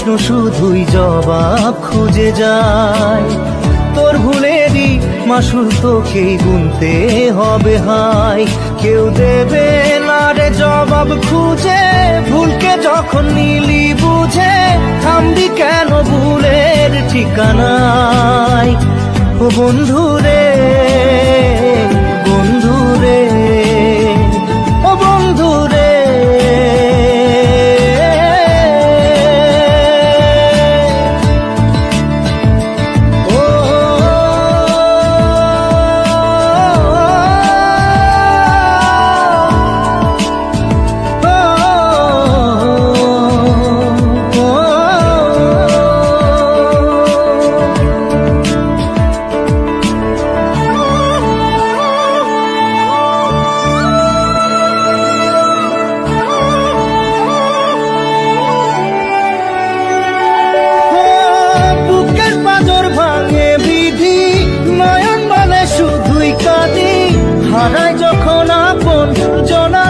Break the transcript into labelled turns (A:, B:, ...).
A: প্রশ্ন শুধুই জবাব খুঁজে যায়। তোর ভুলেরই মাসুল তোকেই গুনতে হবে হাই। কেউ দেবে না রে জবাব খুঁজে, ভুলকে যখন নিলি বুঝে থামবি কেন ভুলের ঠিকানায়। ও বন্ধু রে, বন্ধু রে, ও বন্ধু রে। হারায় যখন আপন জনা